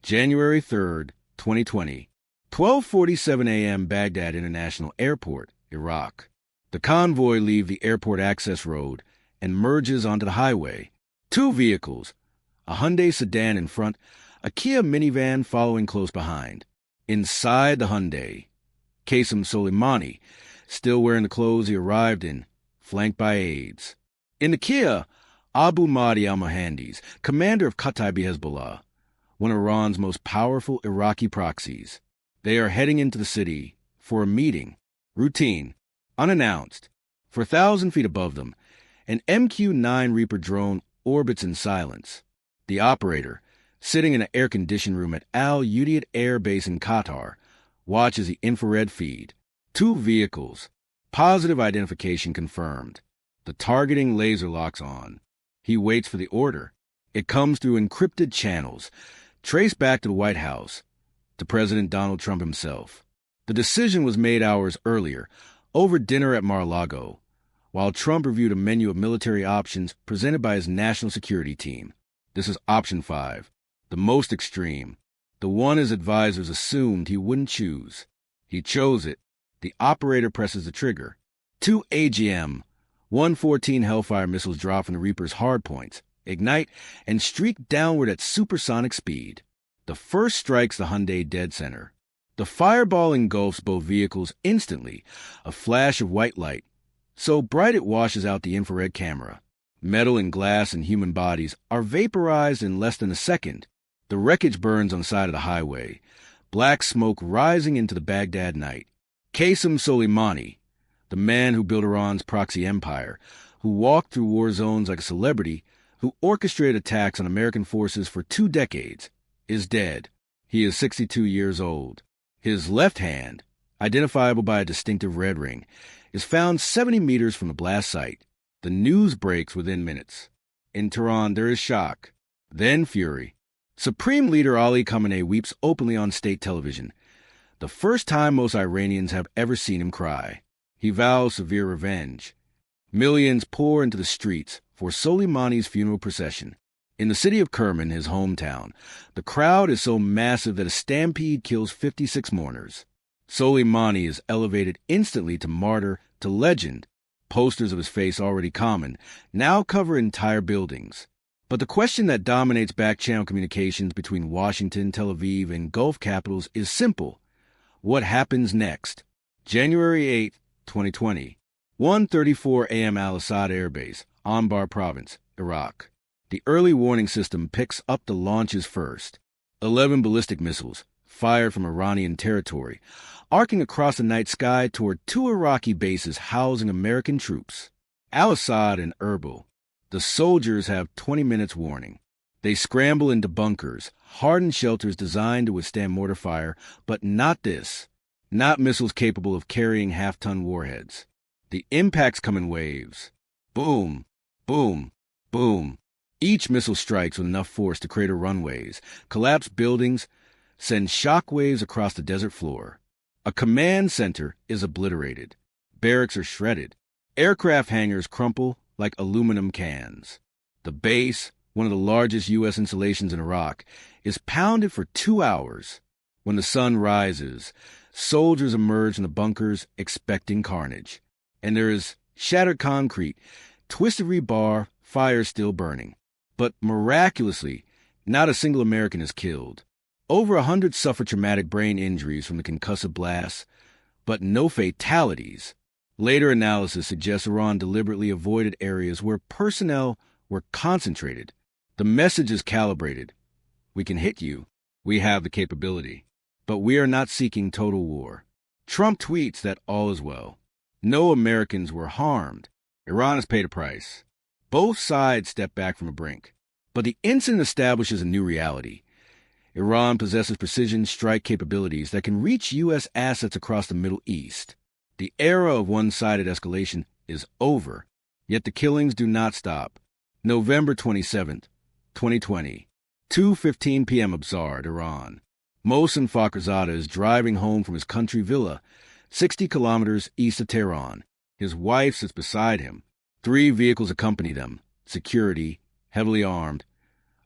January 3rd, 2020. 12:47 a.m. Baghdad International Airport, Iraq. The convoy leaves the airport access road and merges onto the highway. Two vehicles, a Hyundai sedan in front, a Kia minivan following close behind. Inside the Hyundai, Qasem Soleimani, still wearing the clothes he arrived in, flanked by aides. In the Kia, Abu Mahdi al-Mohandes, commander of Kataib Hezbollah, one of Iran's most powerful Iraqi proxies. They are heading into the city for a meeting, routine, unannounced. For 1,000 feet above them, an MQ-9 Reaper drone orbits in silence. The operator, sitting in an air-conditioned room at Al Udeid Air Base in Qatar, watches the infrared feed. Two vehicles. Positive identification confirmed. The targeting laser locks on. He waits for the order. It comes through encrypted channels, traced back to the White House, to President Donald Trump himself. The decision was made hours earlier, over dinner at Mar-a-Lago, while Trump reviewed a menu of military options presented by his national security team. This is option 5, the most extreme, the one his advisors assumed he wouldn't choose. He chose it. The operator presses the trigger. Two AGM-114 Hellfire missiles drop from the Reaper's hardpoints, ignite, and streak downward at supersonic speed. The first strikes the Hyundai dead center. The fireball engulfs both vehicles instantly, a flash of white light, so bright it washes out the infrared camera. Metal and glass and human bodies are vaporized in less than a second. The wreckage burns on the side of the highway, black smoke rising into the Baghdad night. Qasem Soleimani, the man who built Iran's proxy empire, who walked through war zones like a celebrity, who orchestrated attacks on American forces for 2 decades, is dead. He is 62 years old. His left hand, identifiable by a distinctive red ring, is found 70 meters from the blast site. The news breaks within minutes. In Tehran, there is shock, then fury. Supreme Leader Ali Khamenei weeps openly on state television, the first time most Iranians have ever seen him cry. He vows severe revenge. Millions pour into the streets for Soleimani's funeral procession. In the city of Kerman, his hometown, the crowd is so massive that a stampede kills 56 mourners. Soleimani is elevated instantly to martyr, to legend. Posters of his face, already common, now cover entire buildings. But the question that dominates back-channel communications between Washington, Tel Aviv, and Gulf capitals is simple. What happens next? January 8, 2020. 1:34 a.m. Al-Assad Air Base, Anbar Province, Iraq. The early warning system picks up the launches first. 11 ballistic missiles, fired from Iranian territory, arcing across the night sky toward 2 Iraqi bases housing American troops. Al-Assad and Erbil. The soldiers have 20 minutes warning. They scramble into bunkers, hardened shelters designed to withstand mortar fire, but not this. Not missiles capable of carrying half-ton warheads. The impacts come in waves. Boom, boom, boom. Each missile strikes with enough force to crater runways, collapse buildings, send shockwaves across the desert floor. A command center is obliterated. Barracks are shredded. Aircraft hangars crumple like aluminum cans. The base, one of the largest U.S. installations in Iraq, is pounded for 2 hours. When the sun rises, soldiers emerge from the bunkers expecting carnage. And there is shattered concrete, twisted rebar, fire still burning. But miraculously, not a single American is killed. Over 100 suffer traumatic brain injuries from the concussive blasts, but no fatalities. Later analysis suggests Iran deliberately avoided areas where personnel were concentrated. The message is calibrated. We can hit you. We have the capability. But we are not seeking total war. Trump tweets that all is well. No Americans were harmed. Iran has paid a price. Both sides step back from a brink. But the incident establishes a new reality. Iran possesses precision strike capabilities that can reach U.S. assets across the Middle East. The era of one-sided escalation is over, yet the killings do not stop. November 27, 2020, 2:15 p.m. Absard, Iran. Mohsen Fakhrizadeh is driving home from his country villa, 60 kilometers east of Tehran. His wife sits beside him. 3 vehicles accompany them, security, heavily armed.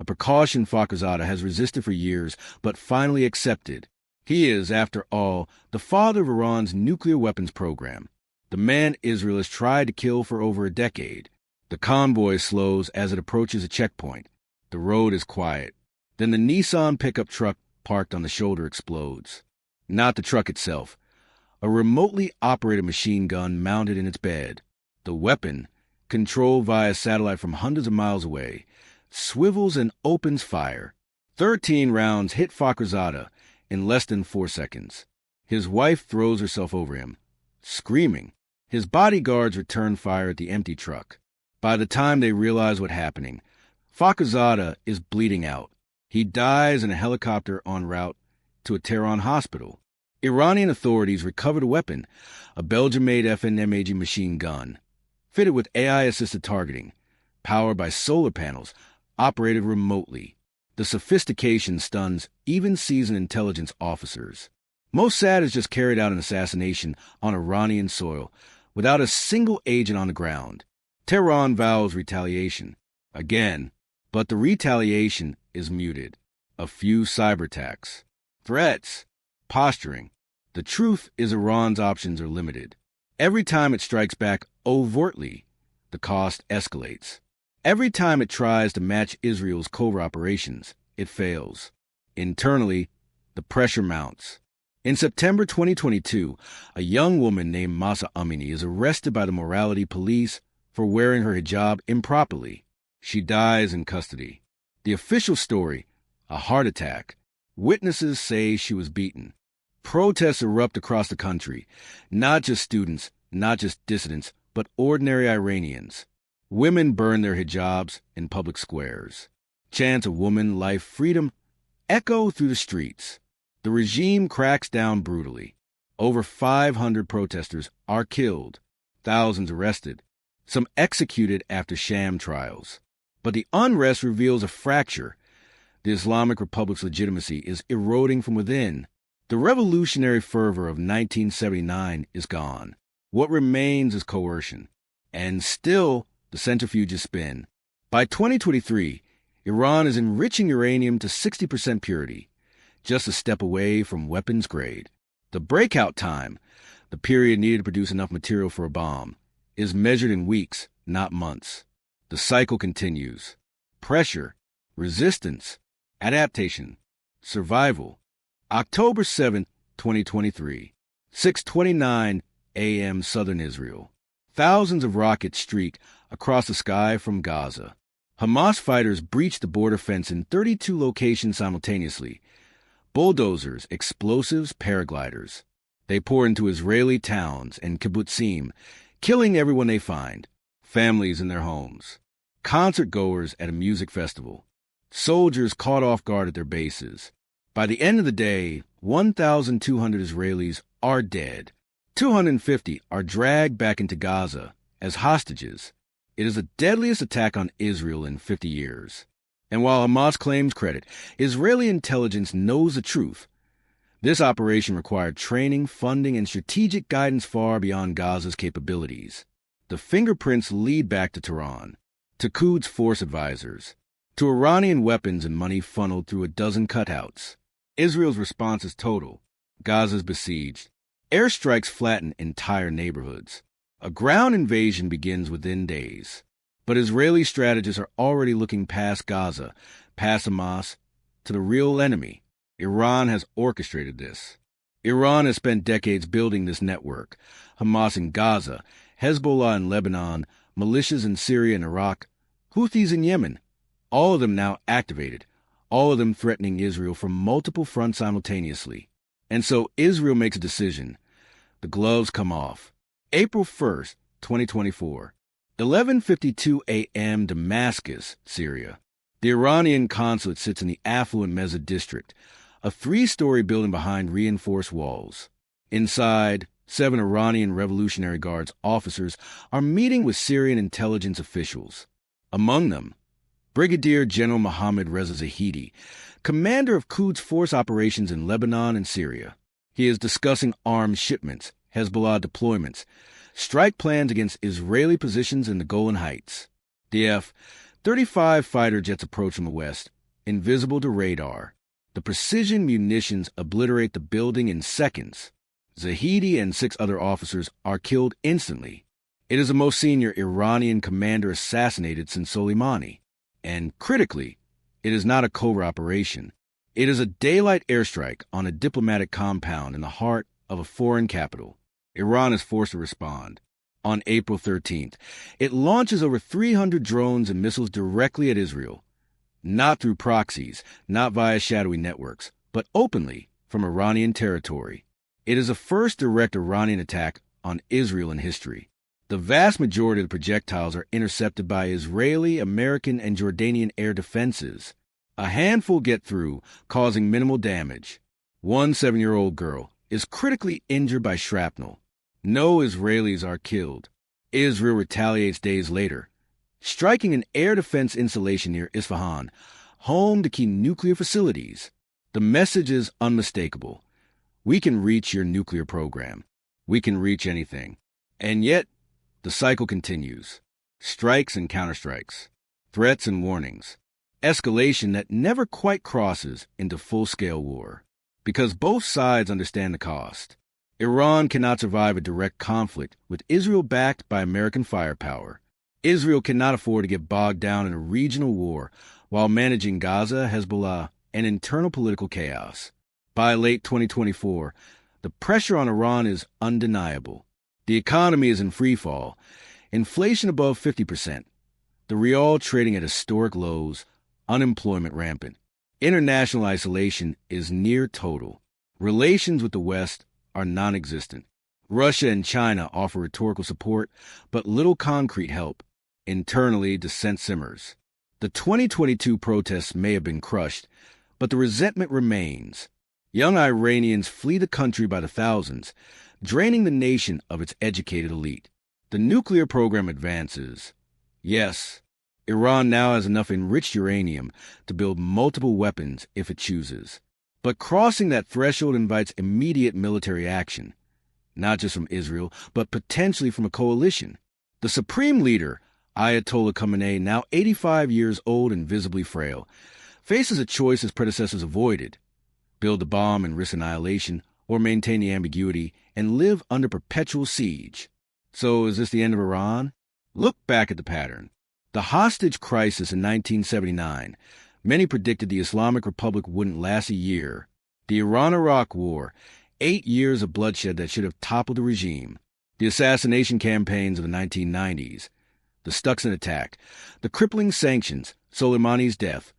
a precaution Fakhrizadeh has resisted for years but finally accepted. He is, after all, the father of Iran's nuclear weapons program, the man Israel has tried to kill for over a decade. The convoy slows as it approaches a checkpoint. The road is quiet. Then the Nissan pickup truck parked on the shoulder explodes. Not the truck itself. A remotely operated machine gun mounted in its bed. The weapon, controlled via satellite from hundreds of miles away, swivels and opens fire. 13 rounds hit Fakhrizadeh in less than 4 seconds. His wife throws herself over him, screaming. His bodyguards return fire at the empty truck. By the time they realize what's happening, Fakhrizadeh is bleeding out. He dies in a helicopter en route to a Tehran hospital. Iranian authorities recovered a weapon, a Belgian-made FN-MAG machine gun, fitted with AI-assisted targeting, powered by solar panels, operated remotely. The sophistication stuns even seasoned intelligence officers. Mossad has just carried out an assassination on Iranian soil without a single agent on the ground. Tehran vows retaliation. Again, but the retaliation is muted. A few cyberattacks. Threats. Posturing. The truth is Iran's options are limited. Every time it strikes back overtly, the cost escalates. Every time it tries to match Israel's covert operations, it fails. Internally, the pressure mounts. In September 2022, a young woman named Mahsa Amini is arrested by the morality police for wearing her hijab improperly. She dies in custody. The official story, a heart attack. Witnesses say she was beaten. Protests erupt across the country. Not just students, not just dissidents, but ordinary Iranians. Women burn their hijabs in public squares. Chants of woman, life, freedom echo through the streets. The regime cracks down brutally. Over 500 protesters are killed, thousands arrested, some executed after sham trials. But the unrest reveals a fracture. The Islamic Republic's legitimacy is eroding from within. The revolutionary fervor of 1979 is gone. What remains is coercion. And still, the centrifuges spin. By 2023, Iran is enriching uranium to 60% purity, just a step away from weapons grade. The breakout time, the period needed to produce enough material for a bomb, is measured in weeks, not months. The cycle continues. Pressure, resistance, adaptation, survival. October 7, 2023, 6:29 a.m. Southern Israel. Thousands of rockets streak across the sky from Gaza. Hamas fighters breach the border fence in 32 locations simultaneously. Bulldozers, explosives, paragliders. They pour into Israeli towns and kibbutzim, killing everyone they find. Families in their homes. Concert-goers at a music festival. Soldiers caught off guard at their bases. By the end of the day, 1,200 Israelis are dead. 250 are dragged back into Gaza as hostages. It is the deadliest attack on Israel in 50 years. And while Hamas claims credit, Israeli intelligence knows the truth. This operation required training, funding, and strategic guidance far beyond Gaza's capabilities. The fingerprints lead back to Tehran, to Quds force advisors, to Iranian weapons and money funneled through a dozen cutouts. Israel's response is total. Gaza's besieged. Airstrikes flatten entire neighborhoods. A ground invasion begins within days. But Israeli strategists are already looking past Gaza, past Hamas, to the real enemy. Iran has orchestrated this. Iran has spent decades building this network. Hamas in Gaza, Hezbollah in Lebanon, militias in Syria and Iraq, Houthis in Yemen. All of them now activated. All of them threatening Israel from multiple fronts simultaneously. And so Israel makes a decision. The gloves come off. April 1st, 2024. 11:52 a.m. Damascus, Syria. The Iranian consulate sits in the affluent Meza district, a 3-story building behind reinforced walls. Inside, 7 Iranian Revolutionary Guards officers are meeting with Syrian intelligence officials. Among them, Brigadier General Mohammad Reza Zahidi, commander of Quds force operations in Lebanon and Syria. He is discussing arms shipments, Hezbollah deployments, strike plans against Israeli positions in the Golan Heights. The 35 fighter jets approach from the west, invisible to radar. The precision munitions obliterate the building in seconds. Zahedi and 6 other officers are killed instantly. It is the most senior Iranian commander assassinated since Soleimani. And critically, it is not a covert operation. It is a daylight airstrike on a diplomatic compound in the heart of a foreign capital. Iran is forced to respond. On April 13th, it launches over 300 drones and missiles directly at Israel. Not through proxies, not via shadowy networks, but openly from Iranian territory. It is the first direct Iranian attack on Israel in history. The vast majority of the projectiles are intercepted by Israeli, American, and Jordanian air defenses. A handful get through, causing minimal damage. One 7-year-old girl is critically injured by shrapnel. No Israelis are killed. Israel retaliates days later, striking an air defense installation near Isfahan, home to key nuclear facilities. The message is unmistakable. We can reach your nuclear program. We can reach anything. And yet, the cycle continues. Strikes and counterstrikes. Threats and warnings. Escalation that never quite crosses into full-scale war. Because both sides understand the cost. Iran cannot survive a direct conflict with Israel backed by American firepower. Israel cannot afford to get bogged down in a regional war while managing Gaza, Hezbollah, and internal political chaos. By late 2024, the pressure on Iran is undeniable. The economy is in freefall, inflation above 50%, the rial trading at historic lows, unemployment rampant. International isolation is near total. Relations with the West are non-existent. Russia and China offer rhetorical support, but little concrete help. Internally, dissent simmers. The 2022 protests may have been crushed, but the resentment remains. Young Iranians flee the country by the thousands, draining the nation of its educated elite. The nuclear program advances. Yes, Iran now has enough enriched uranium to build multiple weapons if it chooses. But crossing that threshold invites immediate military action, not just from Israel, but potentially from a coalition. The supreme leader, Ayatollah Khamenei, now 85 years old and visibly frail, faces a choice his predecessors avoided: build the bomb and risk annihilation, or maintain the ambiguity and live under perpetual siege. So is this the end of Iran? Look back at the pattern. The hostage crisis in 1979. Many predicted the Islamic Republic wouldn't last a year. The Iran-Iraq War, 8 years of bloodshed that should have toppled the regime. The assassination campaigns of the 1990s. The Stuxnet attack. The crippling sanctions. Soleimani's death.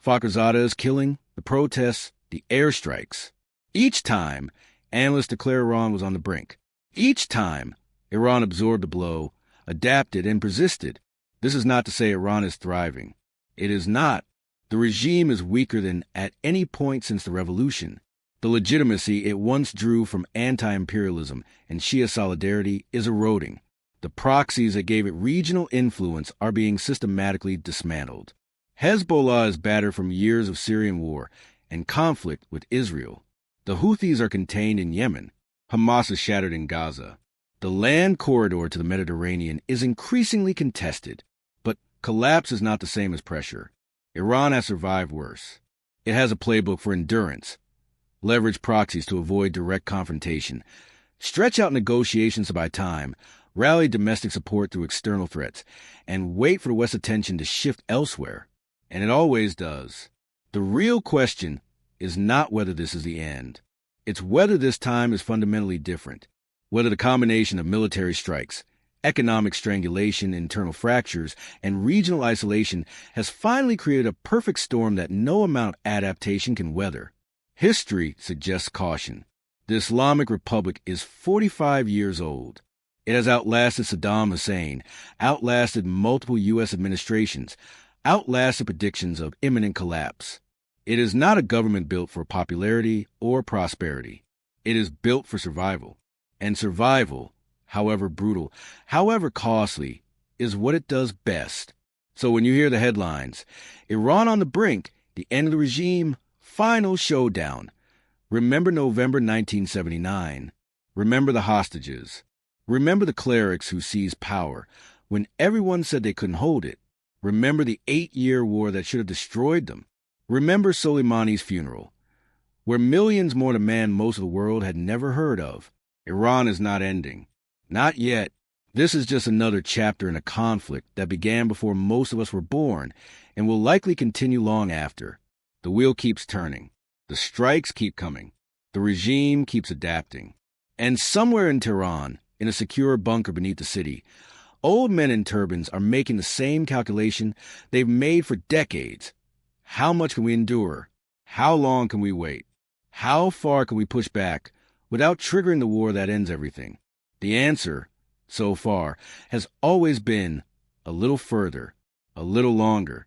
Fakhrizadeh's killing. The protests. The airstrikes. Each time, analysts declare Iran was on the brink. Each time, Iran absorbed the blow, adapted, and persisted. This is not to say Iran is thriving. It is not. The regime is weaker than at any point since the revolution. The legitimacy it once drew from anti-imperialism and Shia solidarity is eroding. The proxies that gave it regional influence are being systematically dismantled. Hezbollah is battered from years of Syrian war and conflict with Israel. The Houthis are contained in Yemen. Hamas is shattered in Gaza. The land corridor to the Mediterranean is increasingly contested. But collapse is not the same as pressure. Iran has survived worse. It has a playbook for endurance. Leverage proxies to avoid direct confrontation. Stretch out negotiations to buy time. Rally domestic support through external threats. And wait for the West's attention to shift elsewhere. And it always does. The real question is not whether this is the end. It's whether this time is fundamentally different. Whether the combination of military strikes, economic strangulation, internal fractures, and regional isolation has finally created a perfect storm that no amount of adaptation can weather. History suggests caution. The Islamic Republic is 45 years old. It has outlasted Saddam Hussein, outlasted multiple U.S. administrations, outlasted predictions of imminent collapse. It is not a government built for popularity or prosperity. It is built for survival. And survival, however brutal, however costly, is what it does best. So when you hear the headlines, Iran on the brink, the end of the regime, final showdown, remember November 1979. Remember the hostages. Remember the clerics who seized power when everyone said they couldn't hold it. Remember the 8-year war that should have destroyed them. Remember Soleimani's funeral, where millions mourn a man most of the world had never heard of. Iran is not ending. Not yet. This is just another chapter in a conflict that began before most of us were born and will likely continue long after. The wheel keeps turning. The strikes keep coming. The regime keeps adapting. And somewhere in Tehran, in a secure bunker beneath the city, old men in turbans are making the same calculation they've made for decades. How much can we endure? How long can we wait? How far can we push back without triggering the war that ends everything? The answer, so far, has always been a little further, a little longer,